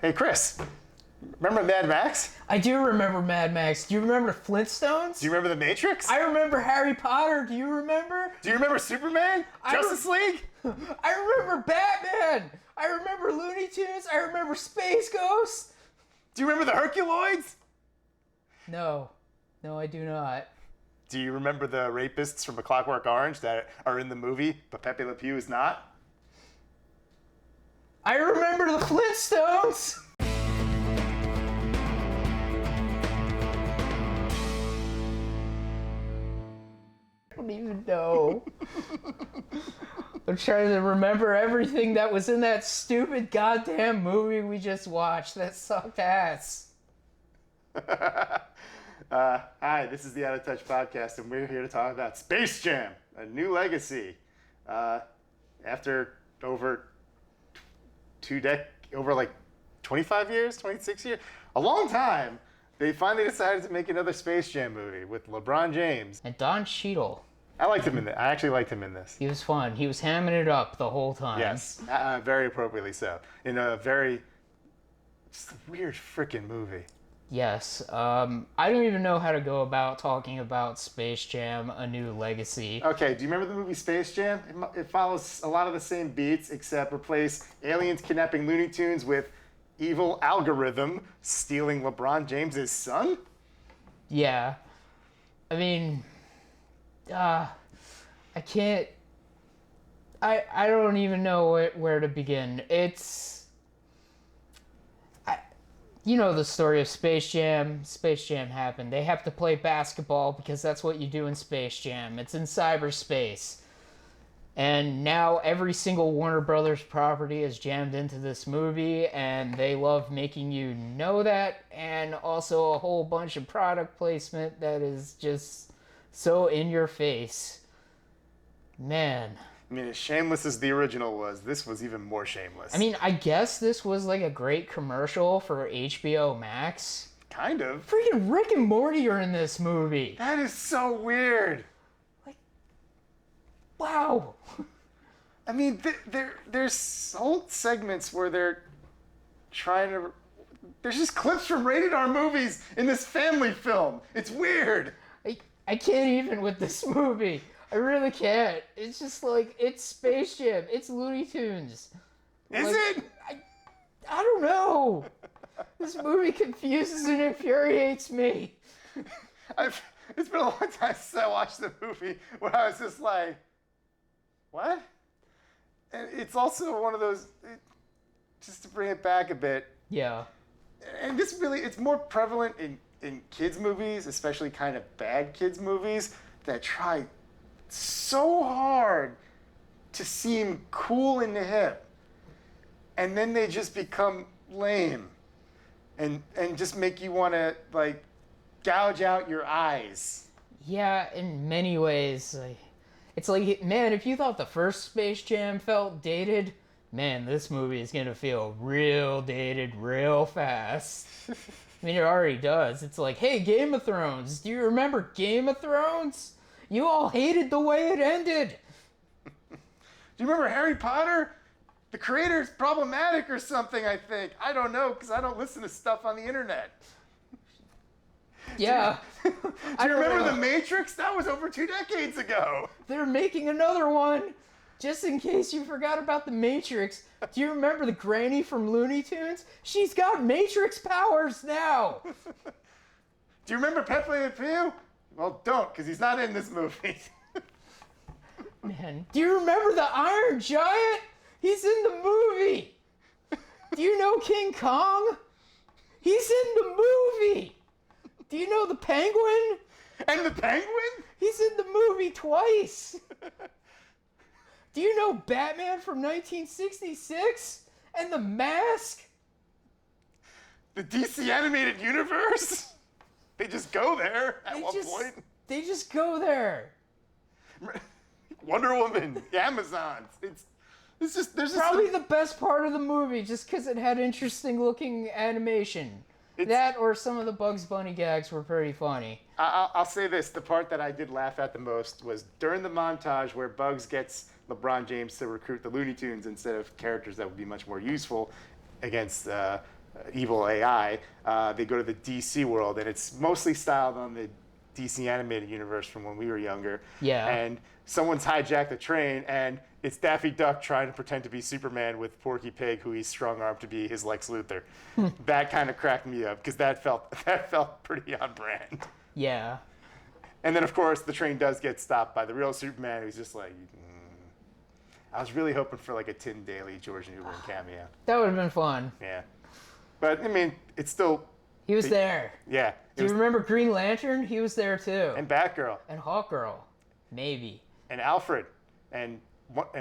Hey, Chris, remember Mad Max? I do remember Mad Max. Do you remember Flintstones? Do you remember The Matrix? I remember Harry Potter. Do you remember? Do you remember Superman? Justice League? I remember Batman. I remember Looney Tunes. I remember Space Ghost. Do you remember the Herculoids? No, I do not. Do you remember the rapists from A Clockwork Orange that are in the movie, but Pepe Le Pew is not? I remember the Flintstones. I don't even know. I'm trying to remember everything that was in that stupid goddamn movie we just watched that sucked ass. Hi, this is the Out of Touch podcast, and we're here to talk about Space Jam, A New Legacy. After over 25 years, 26 years, a long time, they finally decided to make another Space Jam movie with LeBron James. And Don Cheadle. I liked him in this. I actually liked him in this. He was fun. He was hamming it up the whole time. Yes, very appropriately so. In a very weird freaking movie. Yes. I don't even know how to go about talking about Space Jam, A New Legacy. Okay, do you remember the movie Space Jam? It follows a lot of the same beats, except replace aliens kidnapping Looney Tunes with evil algorithm stealing LeBron James's son? Yeah. I mean, I can't... I don't even know where to begin. You know the story of Space Jam. Space Jam happened. They have to play basketball because that's what you do in Space Jam. It's in cyberspace. And now every single Warner Brothers property is jammed into this movie, and they love making you know that, and also a whole bunch of product placement that is just so in your face. Man. I mean, as shameless as the original was, this was even more shameless. I mean, I guess this was like a great commercial for HBO Max. Kind of. Freaking Rick and Morty are in this movie. That is so weird. Like, wow. I mean, there's whole segments where they're trying to... There's just clips from rated R movies in this family film. It's weird. I can't even with this movie. I really can't. It's just like, it's Space Jam. It's Looney Tunes. Is like, it? I don't know. This movie confuses and infuriates me. It's been a long time since I watched the movie where I was just like, what? And it's also one of those, just to bring it back a bit. Yeah. And this really, it's more prevalent in kids' movies, especially kind of bad kids' movies, that try so hard to seem cool and hip, and then they just become lame and just make you want to like gouge out your eyes. Yeah, in many ways. It's like, man, if you thought the first Space Jam felt dated, man, this movie is gonna feel real dated real fast. I mean, it already does. It's like, hey, Game of Thrones, do you remember Game of Thrones? You all hated the way it ended. Do you remember Harry Potter? The creator's problematic or something, I think. I don't know, because I don't listen to stuff on the internet. Yeah. Do you remember The Matrix? That was over 2 decades ago. They're making another one. Just in case you forgot about The Matrix, do you remember the granny from Looney Tunes? She's got Matrix powers now. Do you remember Pepe Le Pew? Well, don't, because he's not in this movie. Man, do you remember the Iron Giant? He's in the movie. Do you know King Kong? He's in the movie. Do you know the Penguin? And the Penguin? He's in the movie twice. Do you know Batman from 1966? And The Mask? The DC animated universe? They just go there at one point. They just go there. Wonder Woman, the Amazons. It's just there's probably the best part of the movie, just because it had interesting looking animation. That or some of the Bugs Bunny gags were pretty funny. I'll say this: the part that I did laugh at the most was during the montage where Bugs gets LeBron James to recruit the Looney Tunes instead of characters that would be much more useful against evil AI. They go to the DC world, and it's mostly styled on the DC animated universe from when we were younger. Yeah. And someone's hijacked the train, and it's Daffy Duck trying to pretend to be Superman with Porky Pig, who he's strong-armed to be his Lex Luthor. That kind of cracked me up because that felt pretty on brand. Yeah. And then, of course, the train does get stopped by the real Superman, who's just like, I was really hoping for like a Tim Daly, George Newbern cameo. That would have been fun. Yeah. But, I mean, it's still... He was there. Yeah. Do you remember Green Lantern? He was there too. And Batgirl. And Hawkgirl. Maybe. And Alfred. And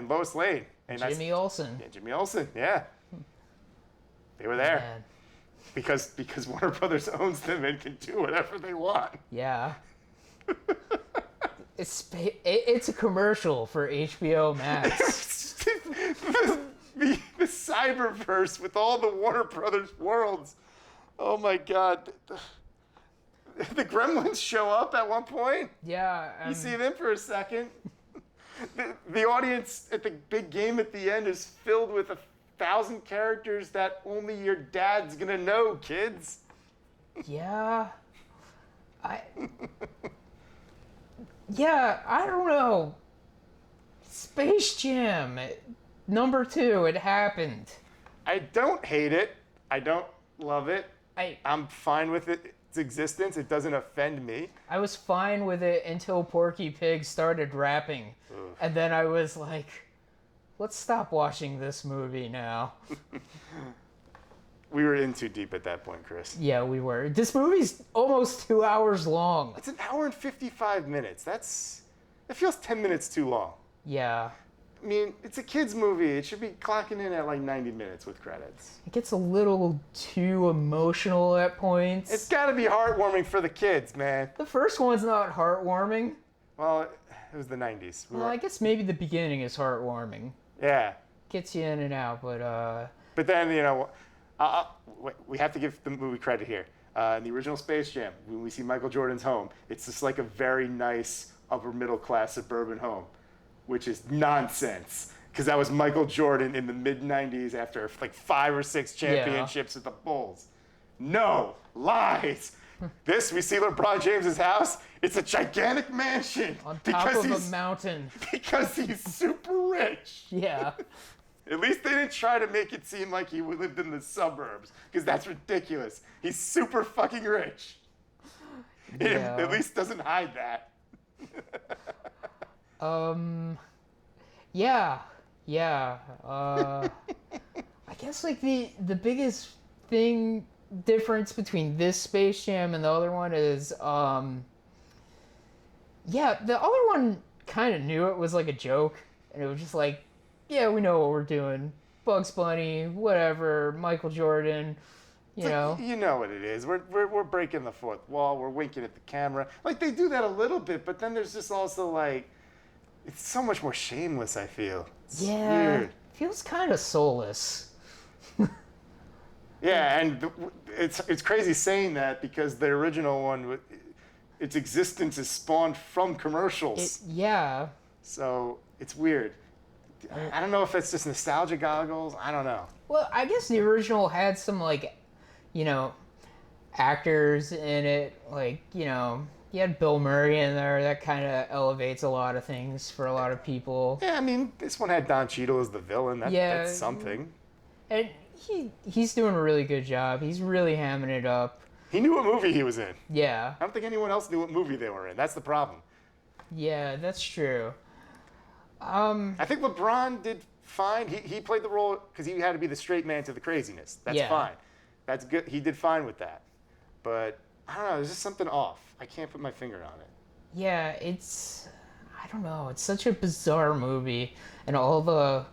Lois Lane. And Jimmy Olsen. Yeah, Jimmy Olsen, yeah. They were there. Man. Because Warner Brothers owns them and can do whatever they want. Yeah. It's a commercial for HBO Max. the Cyberverse with all the Warner Brothers worlds. Oh my God. The Gremlins show up at one point. Yeah. You see them for a second. The audience at the big game at the end is filled with 1,000 characters that only your dad's gonna know, kids. Yeah. I don't know. Space Jam, number 2, it happened. I don't hate it. I don't love it. I'm fine with its existence. It doesn't offend me. I was fine with it until Porky Pig started rapping. Ugh. And then I was like, let's stop watching this movie now. We were in too deep at that point, Chris. Yeah, we were. This movie's almost 2 hours long. It's 1 hour and 55 minutes. It feels 10 minutes too long. Yeah. I mean, it's a kid's movie. It should be clocking in at like 90 minutes with credits. It gets a little too emotional at points. It's got to be heartwarming for the kids, man. The first one's not heartwarming. Well, it was the 90s. I guess maybe the beginning is heartwarming. Yeah. Gets you in and out, but But then, we have to give the movie credit here. In the original Space Jam, when we see Michael Jordan's home, it's just like a very nice upper middle class suburban home, which is nonsense. Because that was Michael Jordan in the mid-90s after like 5 or 6 championships with the Bulls. No, lies. This, we see LeBron James's house. It's a gigantic mansion. On top of a mountain. Because he's super rich. Yeah. At least they didn't try to make it seem like he lived in the suburbs, because that's ridiculous. He's super fucking rich. Yeah. It at least doesn't hide that. Yeah. I guess like the biggest difference between this Space Jam and the other one is, the other one kind of knew it was like a joke, and it was just like, yeah, we know what we're doing. Bugs Bunny, whatever, Michael Jordan, you know. You know what it is. We're breaking the fourth wall. We're winking at the camera. Like, they do that a little bit, but then there's just also like, it's so much more shameless, I feel. It's weird. Feels kind of soulless. Yeah, and it's crazy saying that because the original one, its existence is spawned from commercials. Yeah. So it's weird. I don't know if it's just nostalgia goggles. I don't know. Well, I guess the original had some, like, actors in it. Like, you had Bill Murray in there. That kind of elevates a lot of things for a lot of people. Yeah, I mean, this one had Don Cheadle as the villain. That's something. And he's doing a really good job. He's really hamming it up. He knew what movie he was in. Yeah. I don't think anyone else knew what movie they were in. That's the problem. Yeah, that's true. I think LeBron did fine. He played the role because he had to be the straight man to the craziness. That's fine. That's good. He did fine with that. But I don't know. There's just something off. I can't put my finger on it. Yeah, I don't know. It's such a bizarre movie, and all the,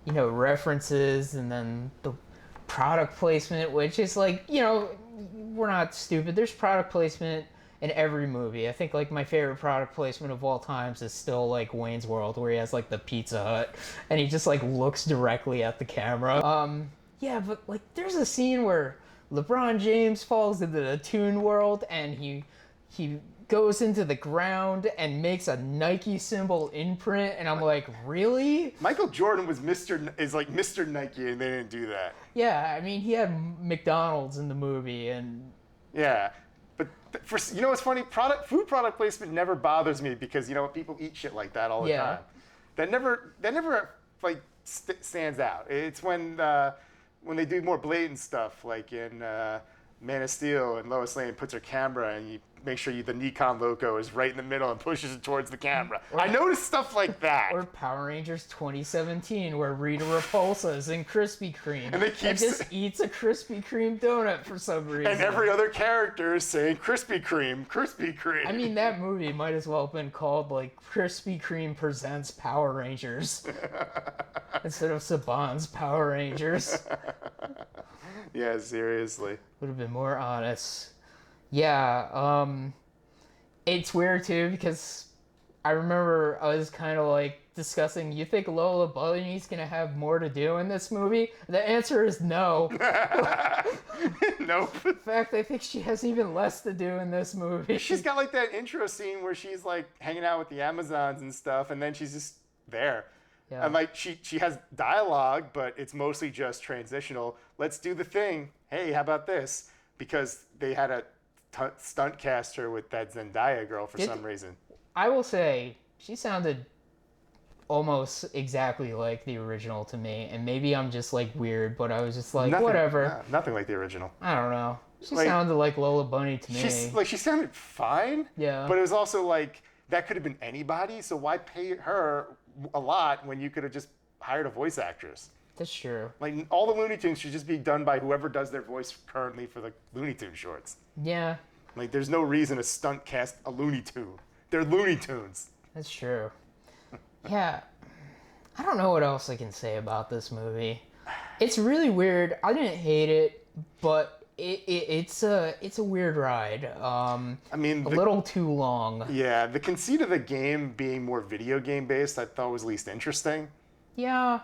references, and then the product placement, which is like, we're not stupid. There's product placement in every movie. I think like my favorite product placement of all times is still like Wayne's World, where he has like the Pizza Hut and he just like looks directly at the camera. But like there's a scene where LeBron James falls into the Toon World and he goes into the ground and makes a Nike symbol imprint, and I'm like, really? Michael Jordan was like Mr. Nike, and they didn't do that. Yeah, I mean, he had McDonald's in the movie, and Yeah, but you know what's funny? Food product placement never bothers me because people eat shit like that all the Yeah. time. That never like stands out. It's when they do more blatant stuff, like in Man of Steel, and Lois Lane puts her camera and you make sure the Nikon logo is right in the middle and pushes it towards the camera. I noticed stuff like that. Or Power Rangers 2017, where Rita Repulsa is in Krispy Kreme And they keep just eats a Krispy Kreme donut for some reason. And every other character is saying Krispy Kreme, Krispy Kreme. I mean, that movie might as well have been called like Krispy Kreme presents Power Rangers instead of Saban's Power Rangers. Yeah, seriously. Would have been more honest. Yeah, it's weird too because I remember I was kind of like discussing, you think Lola Bunny's gonna have more to do in this movie? The answer is no. Nope. In fact, I think she has even less to do in this movie. She's got like that intro scene where she's like hanging out with the Amazons and stuff, and then she's just there. Yeah. And like she has dialogue, but it's mostly just transitional. Let's do the thing. Hey, how about this? Because they had a stunt cast her with that Zendaya girl for some reason. I will say, she sounded almost exactly like the original to me, and maybe I'm just like weird, but I was just like, whatever. Nothing like the original. I don't know. She sounded like Lola Bunny to me. She sounded fine. Yeah. But it was also like, that could have been anybody, so why pay her a lot when you could have just hired a voice actress? That's true. Like, all the Looney Tunes should just be done by whoever does their voice currently for the Looney Tunes shorts. Yeah. Like, there's no reason to stunt cast a Looney Tune. They're Looney Tunes. That's true. Yeah. I don't know what else I can say about this movie. It's really weird. I didn't hate it, but it's a weird ride. I mean, a little too long. Yeah, the conceit of the game being more video game based, I thought was least interesting. Yeah.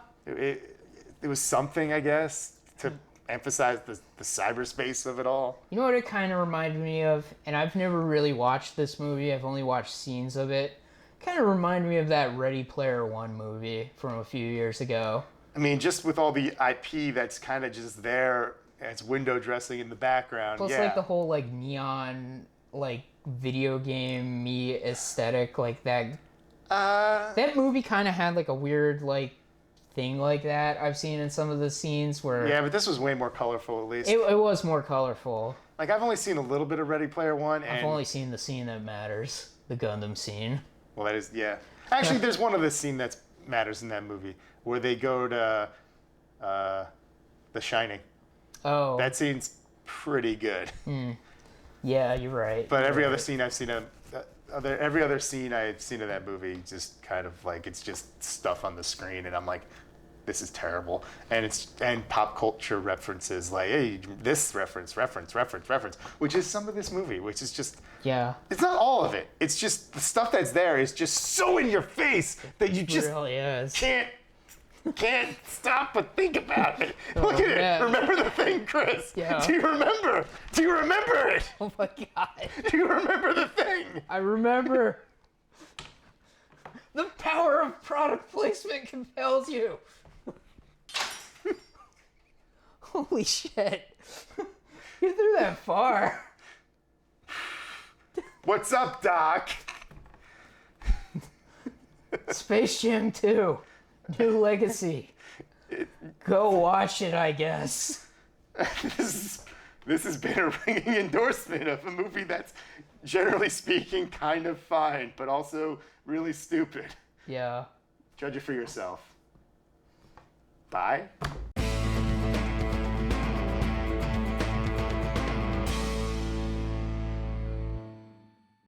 It was something, I guess, to emphasize the cyberspace of it all. You know what it kind of reminded me of? And I've never really watched this movie. I've only watched scenes of it. Kind of reminded me of that Ready Player One movie from a few years ago. I mean, just with all the IP that's kind of just there as window dressing in the background. Plus, like, the whole, like, neon, like, video game-y aesthetic, like, that. That movie kind of had, like, a weird, like, thing like that I've seen in some of the scenes where... Yeah, but this was way more colorful, at least. It was more colorful. Like, I've only seen a little bit of Ready Player One, and... I've only seen the scene that matters. The Gundam scene. Well, that is... Yeah. Actually, there's one other scene that matters in that movie, where they go to The Shining. Oh. That scene's pretty good. Yeah, you're right. But every other scene I've seen every other scene I've seen of that movie, just kind of like, it's just stuff on the screen, and I'm like, this is terrible. And pop culture references, like, hey, this reference, which is some of this movie, which is just... Yeah. It's not all of it. It's just the stuff that's there is just so in your face that you just really is. can't stop but think about it. Look at it. Remember the thing, Chris? Yeah. Do you remember? Do you remember it? Oh my god. Do you remember the thing? I remember. The power of product placement compels you. Holy shit. You threw that far. What's up, Doc? Space Jam 2. New Legacy. Go watch it, I guess. This has been a ringing endorsement of a movie that's, generally speaking, kind of fine, but also really stupid. Yeah. Judge it for yourself. Bye.